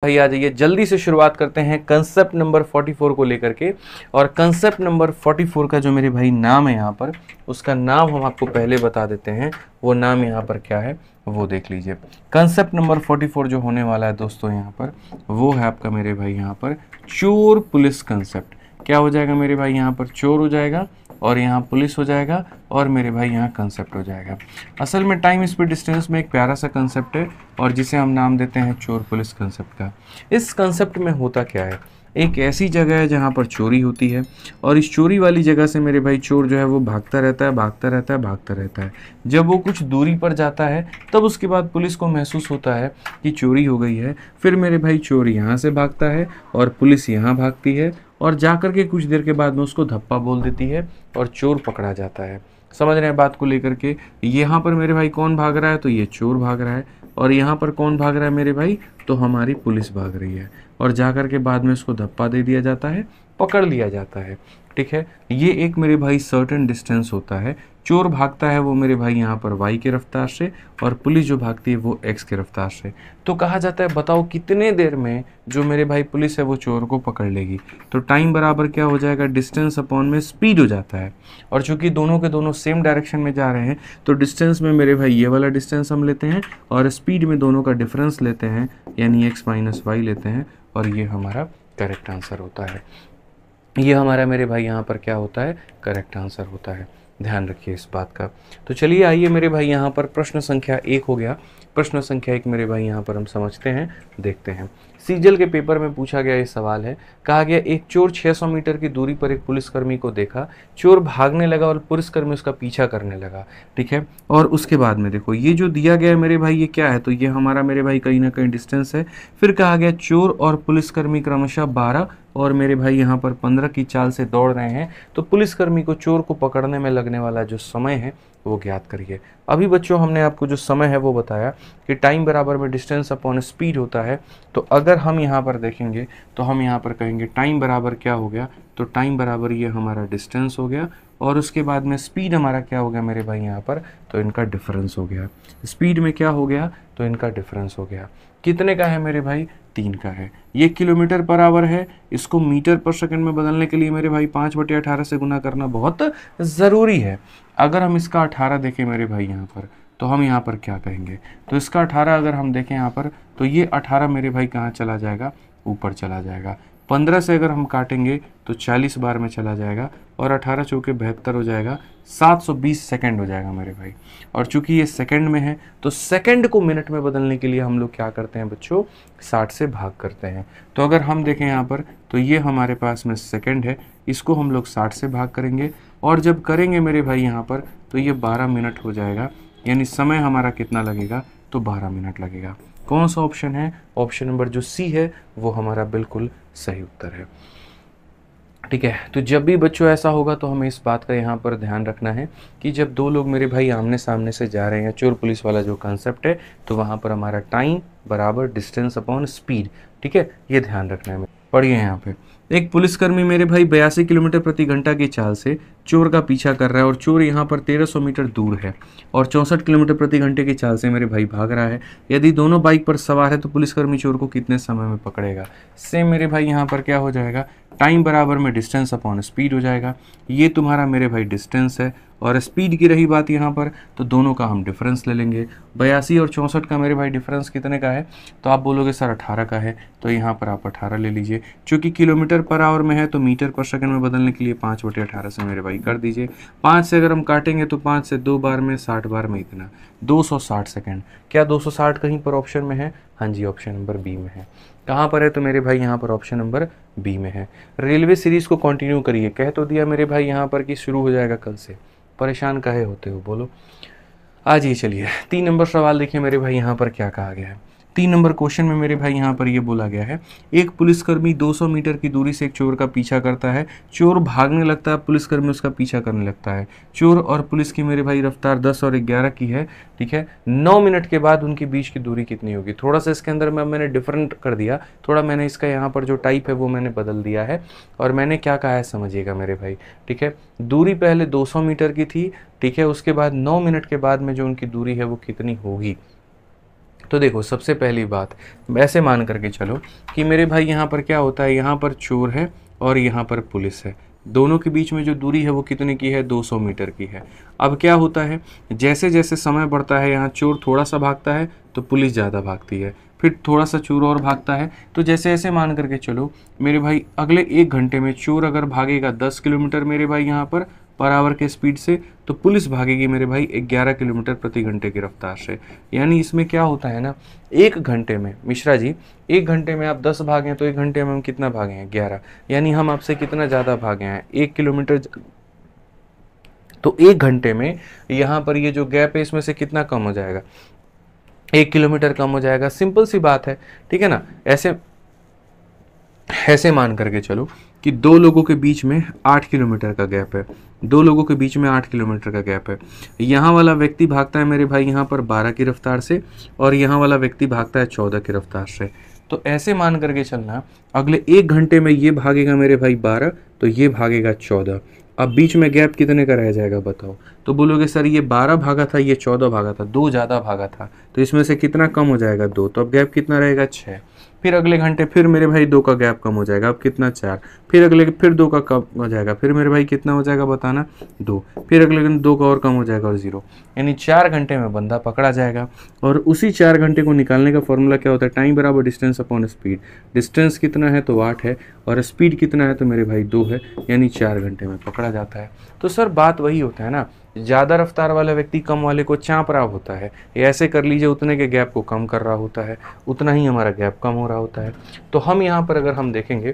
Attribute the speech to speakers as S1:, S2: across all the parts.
S1: भाई आ जाइए, जल्दी से शुरुआत करते हैं कंसेप्ट नंबर 44 को लेकर के। और कंसेप्ट नंबर 44 का जो मेरे भाई नाम है यहाँ पर, उसका नाम हम आपको पहले बता देते हैं। वो नाम यहाँ पर क्या है वो देख लीजिए। कंसेप्ट नंबर 44 जो होने वाला है दोस्तों यहाँ पर, वो है आपका मेरे भाई यहाँ पर चोर पुलिस कंसेप्ट। क्या हो जाएगा मेरे भाई यहाँ पर, चोर हो जाएगा और यहाँ पुलिस हो जाएगा और मेरे भाई यहाँ कंसेप्ट हो जाएगा। असल में टाइम स्पीड डिस्टेंस में एक प्यारा सा कंसेप्ट है और जिसे हम नाम देते हैं चोर पुलिस कंसेप्ट का। इस कंसेप्ट में होता क्या है, एक ऐसी जगह है जहाँ पर चोरी होती है और इस चोरी वाली जगह से मेरे भाई चोर जो है वो भागता रहता है, भागता रहता है, भागता रहता है। जब वो कुछ दूरी पर जाता है तब उसके बाद पुलिस को महसूस होता है कि चोरी हो गई है। फिर मेरे भाई चोर यहाँ से भागता है और पुलिस यहाँ भागती है और जाकर के कुछ देर के बाद में उसको धप्पा बोल देती है और चोर पकड़ा जाता है। समझ रहे हैं बात को लेकर के। यहाँ पर मेरे भाई कौन भाग रहा है, तो ये चोर भाग रहा है। और यहाँ पर कौन भाग रहा है मेरे भाई, तो हमारी पुलिस भाग रही है। और जाकर के बाद में उसको धप्पा दे दिया जाता है, पकड़ लिया जाता है। ठीक है, ये एक मेरे भाई सर्टेन डिस्टेंस होता है। चोर भागता है वो मेरे भाई यहाँ पर y के रफ्तार से और पुलिस जो भागती है वो x के रफ्तार से। तो कहा जाता है बताओ कितने देर में जो मेरे भाई पुलिस है वो चोर को पकड़ लेगी। तो टाइम बराबर क्या हो जाएगा, डिस्टेंस अपॉन में स्पीड हो जाता है। और चूंकि दोनों के दोनों सेम डायरेक्शन में जा रहे हैं तो डिस्टेंस में मेरे भाई ये वाला डिस्टेंस हम लेते हैं और स्पीड में दोनों का डिफरेंस लेते हैं, यानी x माइनस वाई लेते हैं और ये हमारा करेक्ट आंसर होता है। ये हमारा मेरे भाई यहाँ पर क्या होता है, करेक्ट आंसर होता है। ध्यान रखिए इस बात का। तो चलिए आइए मेरे भाई यहाँ पर प्रश्न संख्या 1 हो गया। प्रश्न संख्या 1 मेरे भाई यहाँ पर हम समझते हैं, देखते हैं। सीजल के पेपर में पूछा गया ये सवाल है। कहा गया एक चोर 600 मीटर की दूरी पर एक पुलिसकर्मी को देखा, चोर भागने लगा और पुलिसकर्मी उसका पीछा करने लगा। ठीक है, और उसके बाद में देखो ये जो दिया गया है मेरे भाई ये क्या है, तो ये हमारा मेरे भाई कहीं ना कहीं डिस्टेंस है। फिर कहा गया चोर और पुलिसकर्मी क्रमशः 12 और मेरे भाई यहाँ पर 15 की चाल से दौड़ रहे हैं। तो पुलिसकर्मी को चोर को पकड़ने में लगने वाला जो समय है वो ज्ञात करिए। अभी बच्चों हमने आपको जो समय है वो बताया कि टाइम बराबर में डिस्टेंस अपॉन स्पीड होता है। तो अगर हम यहाँ पर देखेंगे तो हम यहाँ पर कहेंगे टाइम बराबर क्या हो गया, तो टाइम बराबर ये हमारा डिस्टेंस हो गया और उसके बाद में स्पीड हमारा क्या हो गया मेरे भाई यहाँ पर, तो इनका डिफरेंस हो गया। स्पीड में क्या हो गया, तो इनका डिफरेंस हो गया। कितने का है मेरे भाई, 3 का है। ये किलोमीटर पर आवर है, इसको मीटर पर सेकंड में बदलने के लिए मेरे भाई 5/18 से गुना करना बहुत ज़रूरी है। अगर हम इसका 18 देखें मेरे भाई यहाँ पर, तो हम यहाँ पर क्या कहेंगे, तो इसका 18 अगर हम देखें यहाँ पर, तो ये 18 मेरे भाई कहाँ चला जाएगा, ऊपर चला जाएगा। 15 से अगर हम काटेंगे तो 40 बार में चला जाएगा और 18 चौके 72 हो जाएगा, 720 सेकंड हो जाएगा मेरे भाई। और चूंकि ये सेकंड में है तो सेकंड को मिनट में बदलने के लिए हम लोग क्या करते हैं बच्चों, 60 से भाग करते हैं। तो अगर हम देखें यहाँ पर तो ये हमारे पास में सेकंड है, इसको हम लोग 60 से भाग करेंगे और जब करेंगे मेरे भाई यहाँ पर तो ये 12 मिनट हो जाएगा, यानी समय हमारा कितना लगेगा, तो 12 मिनट लगेगा। कौन सा ऑप्शन है, ऑप्शन नंबर जो सी है वो हमारा बिल्कुल सही उत्तर है। ठीक है, तो जब भी बच्चों ऐसा होगा तो हमें इस बात का यहाँ पर ध्यान रखना है कि जब दो लोग मेरे भाई आमने सामने से जा रहे हैं, चोर पुलिस वाला जो कंसेप्ट है, तो वहाँ पर हमारा टाइम बराबर डिस्टेंस अपॉन स्पीड। ठीक है, ये ध्यान रखना है। पढ़िए यहाँ पे, एक पुलिसकर्मी मेरे भाई 82 किलोमीटर प्रति घंटा की चाल से चोर का पीछा कर रहा है और चोर यहाँ पर 1300 मीटर दूर है और 64 किलोमीटर प्रति घंटे की चाल से मेरे भाई भाग रहा है। यदि दोनों बाइक पर सवार है तो पुलिसकर्मी चोर को कितने समय में पकड़ेगा। सेम मेरे भाई यहाँ पर क्या हो जाएगा, टाइम बराबर में डिस्टेंस अपॉन स्पीड हो जाएगा। ये तुम्हारा मेरे भाई डिस्टेंस है और स्पीड की रही बात यहाँ पर, तो दोनों का हम डिफरेंस ले लेंगे। 82 और 64 का मेरे भाई डिफरेंस कितने का है, तो आप बोलोगे सर 18 का है, तो यहाँ पर आप 18 ले लीजिए। चूँकि किलोमीटर पर आवर में है तो मीटर पर सेकंड में बदलने के लिए 5/18 से मेरे भाई कर दीजिए। 5 से अगर हम काटेंगे तो 5 से 2 बार में 60 बार में इतना 260 सेकंड। क्या 260 कहीं पर ऑप्शन में है, हाँ जी, ऑप्शन नंबर बी में है। कहाँ पर है, तो मेरे भाई यहाँ पर ऑप्शन नंबर बी में है। रेलवे सीरीज को कंटिन्यू करिए, कह तो दिया मेरे भाई यहाँ पर कि शुरू हो जाएगा कल से, परेशान काहे होते हो बोलो। आज ये चलिए 3 नंबर सवाल देखिए मेरे भाई यहाँ पर क्या कहा गया है। 3 नंबर क्वेश्चन में मेरे भाई यहाँ पर ये बोला गया है, एक पुलिसकर्मी 200 मीटर की दूरी से एक चोर का पीछा करता है, चोर भागने लगता है, पुलिसकर्मी उसका पीछा करने लगता है। चोर और पुलिस की मेरे भाई रफ्तार 10 और 11 की है। ठीक है, 9 मिनट के बाद उनके बीच की दूरी कितनी होगी। थोड़ा सा इसके अंदर मैंने डिफरेंट कर दिया, थोड़ा मैंने इसका यहाँ पर जो टाइप है वो मैंने बदल दिया है और मैंने क्या कहा है समझिएगा मेरे भाई। ठीक है, दूरी पहले 200 मीटर की थी, ठीक है, उसके बाद 9 मिनट के बाद में जो उनकी दूरी है वो कितनी होगी। तो देखो सबसे पहली बात ऐसे मान करके चलो कि मेरे भाई यहाँ पर क्या होता है, यहाँ पर चोर है और यहाँ पर पुलिस है, दोनों के बीच में जो दूरी है वो कितने की है, 200 मीटर की है। अब क्या होता है, जैसे जैसे समय बढ़ता है यहाँ चोर थोड़ा सा भागता है तो पुलिस ज़्यादा भागती है, फिर थोड़ा सा चोर और भागता है। तो जैसे ऐसे मान करके चलो मेरे भाई अगले 1 घंटे में चोर अगर भागेगा 10 किलोमीटर मेरे भाई यहाँ पर आवर के स्पीड से, तो पुलिस भागेगी मेरे भाई 11 किलोमीटर प्रति घंटे की रफ्तार से। यानी इसमें क्या होता है ना, 1 घंटे में मिश्रा जी 1 घंटे में आप 10 भागे तो 1 घंटे में हम कितना भागे हैं, 11। यानी हम आपसे कितना ज़्यादा भागे हैं, 1 किलोमीटर। तो 1 घंटे में यहाँ पर ये जो गैप है इसमें से कितना कम हो जाएगा, 1 किलोमीटर कम हो जाएगा। सिंपल सी बात है, ठीक है ना। ऐसे मान करके चलो कि 2 लोगों के बीच में 8 किलोमीटर का गैप है, 2 लोगों के बीच में 8 किलोमीटर का गैप है। यहाँ वाला व्यक्ति भागता है मेरे भाई यहाँ पर 12 की रफ्तार से और यहाँ वाला व्यक्ति भागता है 14 की रफ्तार से। तो ऐसे मान करके चलना, अगले 1 घंटे में ये भागेगा मेरे भाई 12 तो ये भागेगा 14। अब बीच में गैप कितने का रह जाएगा बताओ। तो बोलोगे सर ये 12 भागा था ये 14 भागा था, 2 ज़्यादा भागा था, तो इसमें से कितना कम हो जाएगा, 2। तो अब गैप कितना रहेगा, 6। फिर अगले घंटे फिर मेरे भाई 2 का गैप कम हो जाएगा, अब कितना, 4। फिर अगले फिर 2 का कम हो जाएगा, फिर मेरे भाई कितना हो जाएगा बताना, 2। फिर अगले घंटे 2 का और कम हो जाएगा और 0। यानी 4 घंटे में बंदा पकड़ा जाएगा। और उसी 4 घंटे को निकालने का फॉर्मूला क्या होता है, टाइम बराबर डिस्टेंस अपॉन स्पीड। डिस्टेंस कितना है तो 8 है और स्पीड कितना है तो मेरे भाई 2 है, यानी 4 घंटे में पकड़ा जाता है। तो सर बात वही होता है ना, ज़्यादा रफ्तार वाला व्यक्ति कम वाले को चाँप रहा होता है, ऐसे कर लीजिए उतने के गैप को कम कर रहा होता है, उतना ही हमारा गैप कम हो रहा होता है। तो हम यहाँ पर अगर हम देखेंगे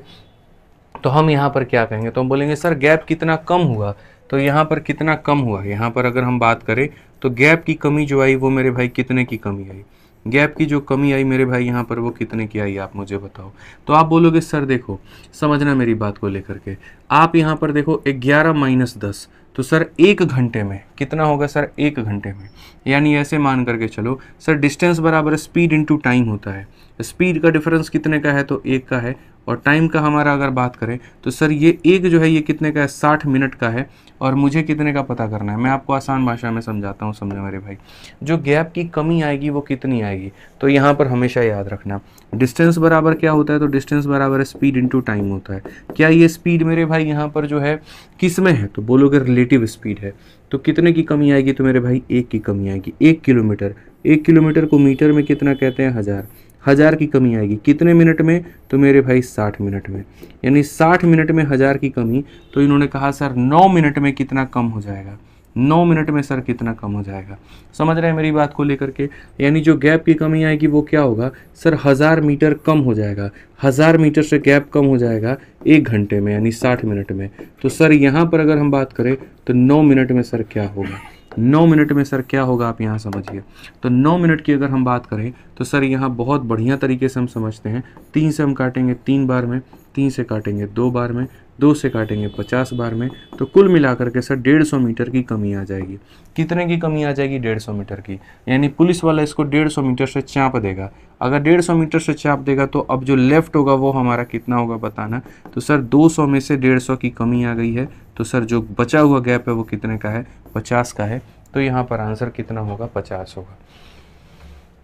S1: तो हम यहाँ पर क्या कहेंगे, तो हम बोलेंगे सर गैप कितना कम हुआ, तो यहाँ पर कितना कम हुआ। यहाँ पर अगर हम बात करें तो गैप की कमी जो आई वो मेरे भाई कितने की कमी आई, गैप की जो कमी आई मेरे भाई यहाँ पर वो कितने की आई, आप मुझे बताओ। तो आप बोलोगे सर देखो समझना मेरी बात को लेकर के, आप यहाँ पर देखो 11 - 10, तो सर 1 घंटे में कितना होगा सर, 1 घंटे में। यानी ऐसे मान करके चलो सर डिस्टेंस बराबर स्पीड इनटू टाइम होता है। स्पीड का डिफरेंस कितने का है तो 1 का है, और टाइम का हमारा अगर बात करें तो सर ये 1 जो है ये कितने का है, 60 मिनट का है। और मुझे कितने का पता करना है, मैं आपको आसान भाषा में समझाता हूँ, समझो मेरे भाई। जो गैप की कमी आएगी वो कितनी आएगी, तो यहाँ पर हमेशा याद रखना डिस्टेंस बराबर क्या होता है, तो डिस्टेंस बराबर स्पीड इनटू टाइम होता है। क्या ये स्पीड मेरे भाई यहाँ पर जो है किस में है, तो बोलोगे रिलेटिव स्पीड है। तो कितने की कमी आएगी, तो मेरे भाई 1 की कमी आएगी। 1 किलोमीटर, 1 किलोमीटर को मीटर में कितना कहते हैं, 1000। 1000 की कमी आएगी कितने मिनट में, तो मेरे भाई 60 मिनट में। यानी 60 मिनट में 1000 की कमी, तो इन्होंने कहा सर 9 मिनट में कितना कम हो जाएगा, 9 मिनट में सर कितना कम हो जाएगा। समझ रहे हैं मेरी बात को लेकर के। यानी जो गैप की कमी आएगी वो क्या होगा सर, 1000 मीटर कम हो जाएगा। 1000 मीटर से गैप कम हो जाएगा 1 घंटे में, यानी 60 मिनट में। तो सर यहाँ पर अगर हम बात करें तो 9 मिनट में सर क्या होगा, 9 मिनट में सर क्या होगा, आप यहाँ समझिए। तो 9 मिनट की अगर हम बात करें तो सर यहाँ बहुत बढ़िया तरीके से हम समझते हैं। 3 से हम काटेंगे 3 बार में, 3 से काटेंगे 2 बार में, 2 से काटेंगे 50 बार में, तो कुल मिलाकर के सर 150 मीटर की कमी आ जाएगी। कितने की कमी आ जाएगी, 150 मीटर की। यानी पुलिस वाला इसको 150 मीटर से चाँप देगा। अगर 150 मीटर से चाँप देगा तो अब जो लेफ्ट होगा वो हमारा कितना होगा बताना। तो सर 200 में से 150 की कमी आ गई है, तो सर जो बचा हुआ गैप है वो कितने का है, 50 का है। तो यहाँ पर आंसर कितना होगा, 50 होगा।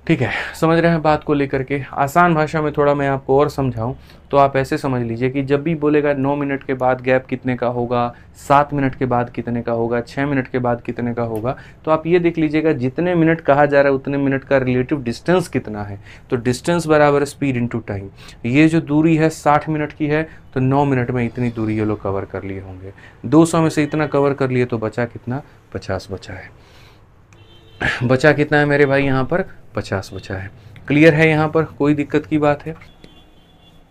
S1: ठीक है, समझ रहे हैं बात को लेकर के। आसान भाषा में थोड़ा मैं आपको और समझाऊं तो आप ऐसे समझ लीजिए कि जब भी बोलेगा 9 मिनट के बाद गैप कितने का होगा, 7 मिनट के बाद कितने का होगा, 6 मिनट के बाद कितने का होगा, तो आप ये देख लीजिएगा जितने मिनट कहा जा रहा है उतने मिनट का रिलेटिव डिस्टेंस कितना है। तो डिस्टेंस बराबर स्पीड इनटू टाइम। ये जो दूरी है 60 मिनट की है, तो 9 मिनट में इतनी दूरी ये लोग कवर कर लिए होंगे। 200 में से इतना कवर कर लिए तो बचा कितना, 50 बचा है। बचा कितना है मेरे भाई, यहाँ पर 50 बचा है। क्लियर है, यहाँ पर कोई दिक्कत की बात है।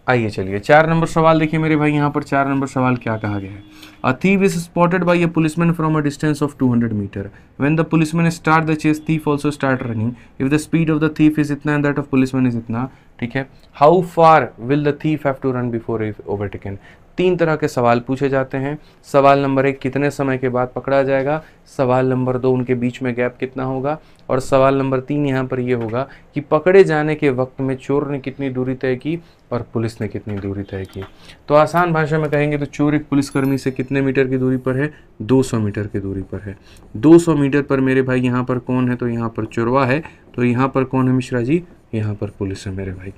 S1: आइए चलिए 4 नंबर सवाल देखिए मेरे भाई। यहाँ पर 4 नंबर सवाल क्या कहा गया है। A thief is spotted by a policeman from a distance of 200 metre. When the policeman start the chase, thief also start running. If the speed of the thief is इतना and that of policeman is इतना, ठीक है, how far will the thief have to run before is overtaken. 3 तरह के सवाल पूछे जाते हैं। सवाल नंबर 1 कितने समय के बाद पकड़ा जाएगा, सवाल नंबर 2 उनके बीच में गैप कितना होगा, और सवाल नंबर 3 यहाँ पर ये होगा कि पकड़े जाने के वक्त में चोर ने कितनी दूरी तय की और पुलिस ने कितनी दूरी तय की। तो आसान भाषा में कहेंगे तो चोर एक पुलिसकर्मी से कितने मीटर की दूरी पर है, 200 मीटर की दूरी पर है। 200 मीटर पर मेरे भाई यहाँ पर कौन है, तो यहाँ पर चोरवा है तो यहाँ पर कौन है मिश्रा जी, यहाँ पर पुलिस है मेरे भाई,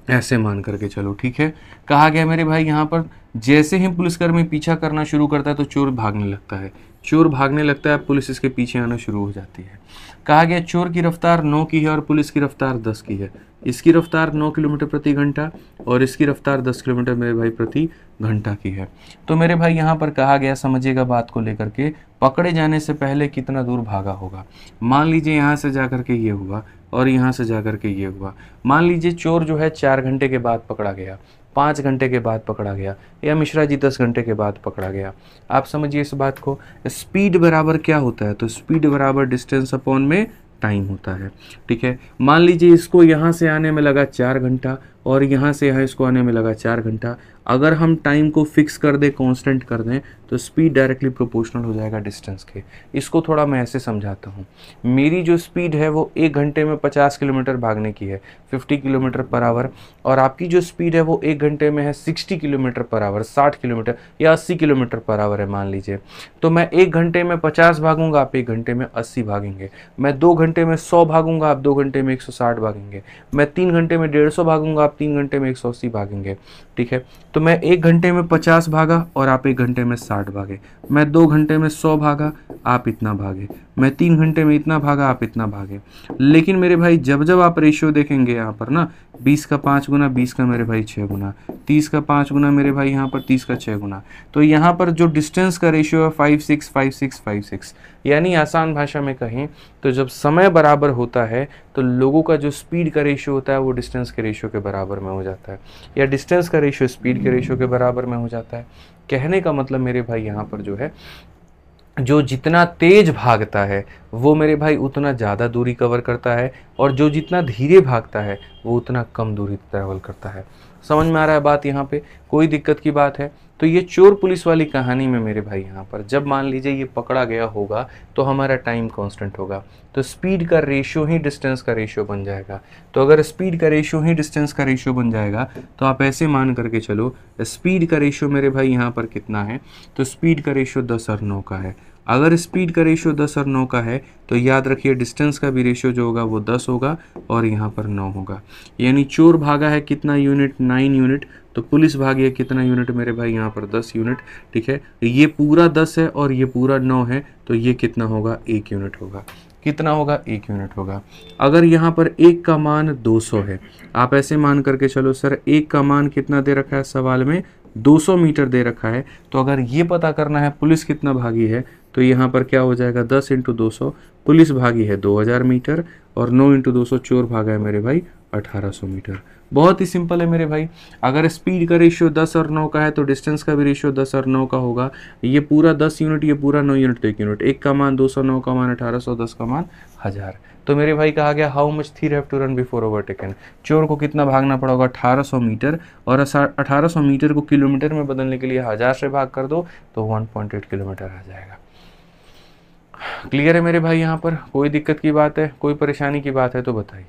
S1: ऐसे मान करके चलो। ठीक है, कहा गया मेरे भाई यहाँ पर जैसे ही पुलिसकर्मी पीछा करना शुरू करता है तो चोर भागने लगता है, चोर भागने लगता है, पुलिस इसके पीछे आना शुरू हो जाती है। कहा गया चोर की रफ्तार 9 की है और पुलिस की रफ्तार 10 की है। इसकी रफ्तार 9 किलोमीटर प्रति घंटा और इसकी रफ्तार 10 किलोमीटर मेरे भाई प्रति घंटा की है। तो मेरे भाई यहाँ पर कहा गया, समझिएगा बात को लेकर के, पकड़े जाने से पहले कितना दूर भागा होगा। मान लीजिए यहाँ से जा करके ये हुआ और यहाँ से जा करके ये हुआ। मान लीजिए चोर जो है 4 घंटे के बाद पकड़ा गया, 5 घंटे के बाद पकड़ा गया, या मिश्रा जी 10 घंटे के बाद पकड़ा गया। आप समझिए इस बात को। स्पीड बराबर क्या होता है, तो स्पीड बराबर डिस्टेंस अपॉन में टाइम होता है। ठीक है, मान लीजिए इसको यहाँ से आने में लगा 4 घंटा और यहाँ से यहाँ इसको आने में लगा 4 घंटा। अगर हम टाइम को फिक्स कर दें, कांस्टेंट कर दें, तो स्पीड डायरेक्टली प्रोपोर्शनल हो जाएगा डिस्टेंस के। इसको थोड़ा मैं ऐसे समझाता हूँ। मेरी जो स्पीड है वो 1 घंटे में 50 किलोमीटर भागने की है, 50 किलोमीटर पर आवर, और आपकी जो स्पीड है वो 1 घंटे में है 60 किलोमीटर पर आवर, 60 किलोमीटर या 80 किलोमीटर पर आवर है मान लीजिए। तो मैं 1 घंटे में 50 भागूंगा, आप 1 घंटे में 80 भागेंगे। मैं 2 घंटे में 100 भागूंगा, आप 2 घंटे में 160 भागेंगे। मैं 3 घंटे में 150 भागूंगा, आप 3 घंटे में 180 भागेंगे। ठीक है, तो मैं 1 घंटे में 50 भागा और आप 1 घंटे में 60 भागे। मैं 2 घंटे में 100 भागा, आप इतना भागे। मैं 3 घंटे में इतना भागा, आप इतना भागे। लेकिन मेरे भाई जब जब आप रेशियो देखेंगे यहाँ पर ना, 20 का 5 गुना, 20 का मेरे भाई 6 गुना, 30 का 5 गुना मेरे भाई यहाँ पर 30 का 6 गुना, तो यहाँ पर जो डिस्टेंस का रेशियो है 5 6 5 6 5 6। यानी आसान भाषा में कहें तो जब समय बराबर होता है तो लोगों का जो स्पीड का रेशियो होता है वो डिस्टेंस के रेशियो के बराबर में हो जाता है, या डिस्टेंस का रेशियो स्पीड के रेशियो के बराबर में हो जाता है। कहने का मतलब मेरे भाई यहाँ पर जो है, जो जितना तेज भागता है वो मेरे भाई उतना ज़्यादा दूरी कवर करता है, और जो जितना धीरे भागता है वो उतना कम दूरी ट्रैवल करता है। समझ में आ रहा है बात यहाँ पे, कोई दिक्कत की बात है? तो ये चोर पुलिस वाली कहानी में मेरे भाई यहाँ पर जब मान लीजिए ये पकड़ा गया होगा तो हमारा टाइम कांस्टेंट होगा, तो स्पीड का रेशियो ही डिस्टेंस का रेशियो बन जाएगा। तो अगर स्पीड का रेशियो ही डिस्टेंस का रेशियो बन जाएगा तो आप ऐसे मान करके चलो, स्पीड का रेशियो मेरे भाई यहाँ पर कितना है, तो स्पीड का रेशियो 10 और 9 का है। अगर स्पीड का रेशियो 10 और 9 का है तो याद रखिए डिस्टेंस का भी रेशियो जो होगा वो 10 होगा और यहाँ पर 9 होगा। यानी चोर भागा है कितना यूनिट, 9 यूनिट, तो पुलिस भागी है कितना यूनिट मेरे भाई यहाँ पर 10 यूनिट। ठीक है, ये पूरा 10 है और ये पूरा 9 है, तो ये कितना होगा, 1 यूनिट होगा। कितना होगा, 1 यूनिट होगा। अगर यहाँ पर 1 का मान 200 है, आप ऐसे मान करके चलो सर 1 का मान कितना दे रखा है सवाल में, 200 मीटर दे रखा है। तो अगर ये पता करना है पुलिस कितना भागी है तो यहाँ पर क्या हो जाएगा, 10 × 200, पुलिस भागी है 2000 मीटर और 9 × 200 चोर भागा है मेरे भाई 1800 मीटर। बहुत ही सिंपल है मेरे भाई। अगर स्पीड का रेशियो 10 और 9 का है तो डिस्टेंस का भी रेशियो 10 और 9 का होगा। ये पूरा 10 यूनिट, ये पूरा 9 यूनिट, तो 1 यूनिट। 1 का मान 200, 9 का मान 1800, 10 का मान 1000। तो मेरे भाई कहा गया how much thief have to run before overtaken, चोर को कितना भागना पड़ा होगा, 1800 मीटर, और 1800 मीटर को किलोमीटर में बदलने के लिए 1000 से भाग कर दो तो 1.8 किलोमीटर आ जाएगा। क्लियर है मेरे भाई? यहाँ पर कोई दिक्कत की बात है, कोई परेशानी की बात है तो बताइए।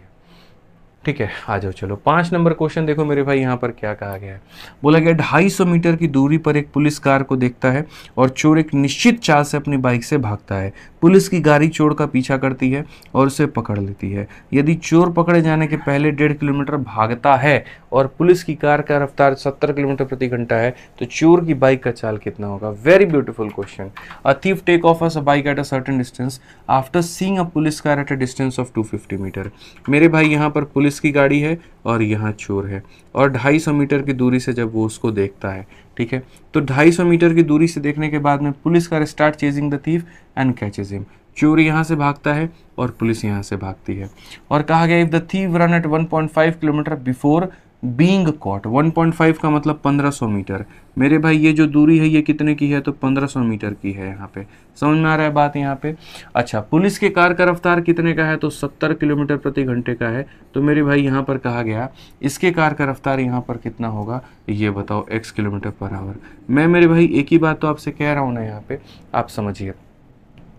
S1: ठीक है, आ जाओ चलो 5 नंबर क्वेश्चन देखो मेरे भाई। यहाँ पर क्या कहा गया है, बोला गया 250 मीटर की दूरी पर एक पुलिस कार को देखता है और चोर एक निश्चित चाल से अपनी बाइक से भागता है। पुलिस की गाड़ी चोर का पीछा करती है और उसे पकड़ लेती है। यदि चोर पकड़े जाने के पहले 1.5 किलोमीटर भागता है और पुलिस की कार का रफ्तार 70 किलोमीटर प्रति घंटा है तो चोर की बाइक का चाल कितना होगा? Very beautiful question. A thief take off a bike at a certain distance after seeing a police car at a distance of 250 metre. मेरे भाई यहाँ पर पुलिस की गाड़ी है और यहाँ चोर है, और 250 मीटर की दूरी से जब वो उसको देखता है, ठीक है, तो 250 मीटर की दूरी से देखने के बाद में police car start chasing the thief and catches him. चोर यहाँ से भागता है और पुलिस यहाँ से भागती है। और कहा गया if the thief run at 1.5 kilometre before being caught, 1.5 का मतलब 1500 मीटर। मेरे भाई ये जो दूरी है ये कितने की है, तो 1500 मीटर की है। यहाँ पे समझ में आ रहा है बात यहाँ पे? अच्छा, पुलिस के कार का रफ्तार कितने का है, तो 70 किलोमीटर प्रति घंटे का है। तो मेरे भाई यहाँ पर कहा गया इसके कार का रफ्तार यहाँ पर कितना होगा, ये बताओ, x किलोमीटर पर आवर। मैं मेरे भाई एक ही बात तो आपसे कह रहा हूँ ना, यहाँ पे आप समझिए,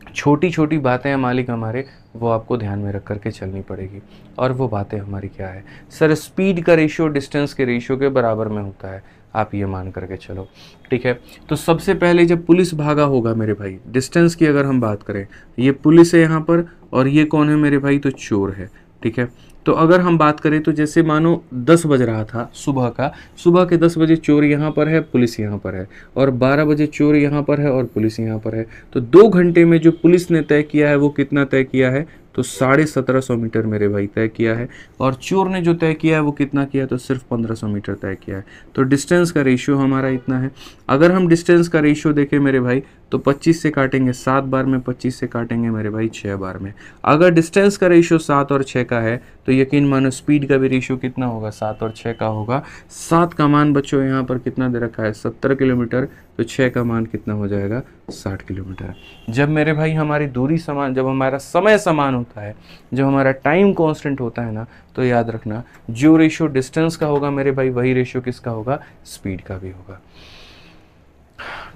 S1: छोटी छोटी बातें हैं मालिक हमारे, वो आपको ध्यान में रख करके चलनी पड़ेगी। और वो बातें हमारी क्या है सर, स्पीड का रेशियो डिस्टेंस के रेशियो के बराबर में होता है, आप ये मान करके चलो। ठीक है, तो सबसे पहले जब पुलिस भागा होगा मेरे भाई, डिस्टेंस की अगर हम बात करें, ये पुलिस है यहाँ पर और ये कौन है मेरे भाई, तो चोर है। ठीक है, तो अगर हम बात करें तो जैसे मानो 10 बज रहा था सुबह का, सुबह के 10 बजे चोर यहाँ पर है, पुलिस यहाँ पर है, और 12 बजे चोर यहाँ पर है और पुलिस यहाँ पर है। तो 2 घंटे में जो पुलिस ने तय किया है वो कितना तय किया है, तो 1750 मीटर मेरे भाई तय किया है। और चोर ने जो तय किया है वो कितना किया है, तो सिर्फ 1500 मीटर तय किया है। तो डिस्टेंस का रेशियो हमारा इतना है। अगर हम डिस्टेंस का रेशियो देखें मेरे भाई, तो 25 से काटेंगे 7 बार में, 25 से काटेंगे मेरे भाई 6 बार में। अगर डिस्टेंस का रेशियो 7 और 6 का है तो यकीन मानो स्पीड का भी रेशियो कितना होगा, 7 और 6 का होगा। 7 का मान बच्चों यहाँ पर कितना दे रखा है, 70 किलोमीटर, तो 6 का मान कितना हो जाएगा, 60 किलोमीटर। जब मेरे भाई हमारी दूरी समान, जब हमारा समय समान होता है, जब हमारा टाइम कांस्टेंट होता है ना, तो याद रखना जो रेशियो डिस्टेंस का होगा मेरे भाई वही रेशियो किसका होगा, स्पीड का भी होगा।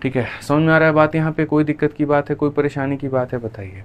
S1: ठीक है, समझ में आ रहा है बात? यहाँ पे कोई दिक्कत की बात है, कोई परेशानी की बात है, बताइए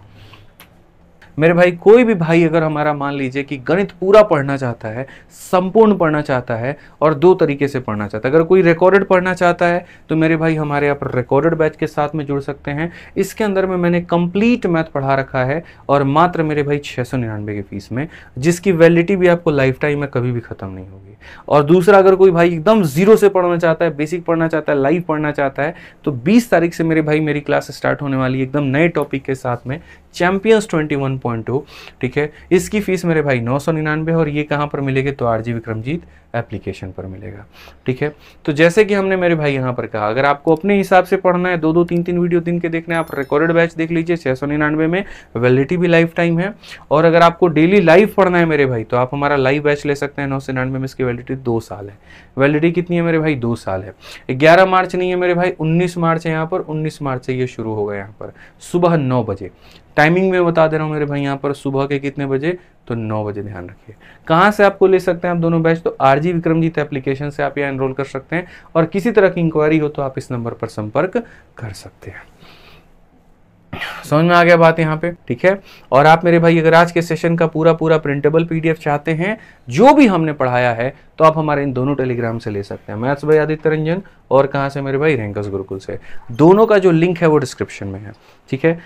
S1: मेरे भाई। कोई भी भाई अगर हमारा मान लीजिए कि गणित पूरा पढ़ना चाहता है, संपूर्ण पढ़ना चाहता है और 2 तरीके से पढ़ना चाहता है, अगर कोई रिकॉर्डेड पढ़ना चाहता है तो मेरे भाई हमारे यहाँ पर रिकॉर्डेड बैच के साथ में जुड़ सकते हैं। इसके अंदर में मैंने कंप्लीट मैथ पढ़ा रखा है और मात्र मेरे भाई 699 की फीस में, जिसकी वैलिडिटी भी आपको लाइफ टाइम में कभी भी खत्म नहीं होगी। और दूसरा, अगर कोई भाई एकदम जीरो से पढ़ना चाहता है, बेसिक पढ़ना चाहता है, लाइव पढ़ना चाहता है, तो 20 तारीख से मेरे भाई मेरी क्लास स्टार्ट होने वाली है एकदम नए टॉपिक के साथ में, चैंपियंस 21.2। ठीक है, इसकी फीस मेरे भाई 999 और ये कहाँ पर मिलेगी, तो आरजी विक्रमजीत एप्लीकेशन पर मिलेगा। ठीक है, तो जैसे कि हमने मेरे भाई यहाँ पर कहा, अगर आपको अपने हिसाब से पढ़ना है, 2-2 3-3 वीडियो दिन के देखने, आप रिकॉर्डेड बैच देख लीजिए 699 में, वैलिडिटी भी लाइफ टाइम है। और अगर आपको डेली लाइव पढ़ना है मेरे भाई, तो आप हमारा लाइव बैच ले सकते हैं 999 में, इसकी वैलिडिटी 2 साल है। वैलिडिटी कितनी है मेरे भाई, 2 साल है। 11 मार्च नहीं है मेरे भाई, 19 मार्च है यहाँ पर, 19 मार्च से ये शुरू होगा यहाँ पर सुबह 9 बजे। टाइमिंग में बता दे रहा हूँ मेरे भाई, यहाँ पर सुबह के कितने बजे, तो 9 बजे, ध्यान रखिए। कहाँ से आपको ले सकते हैं आप दोनों बैच, तो आरजी विक्रमजीत एप्लीकेशन से आप यहाँ एनरोल कर सकते हैं। और किसी तरह की इंक्वायरी हो तो आप इस नंबर पर संपर्क कर सकते हैं। समझ में आ गया बात यहाँ पे? ठीक है, और आप मेरे भाई अगर आज के सेशन का पूरा प्रिंटेबल पीडीएफ चाहते हैं जो भी हमने पढ़ाया है, तो आप हमारे इन दोनों टेलीग्राम से ले सकते हैं, मैथ्स बाय आदित्य रंजन और कहाँ से मेरे भाई, रैंकर्स गुरुकुल से। दोनों का जो लिंक है वो डिस्क्रिप्शन में है। ठीक है।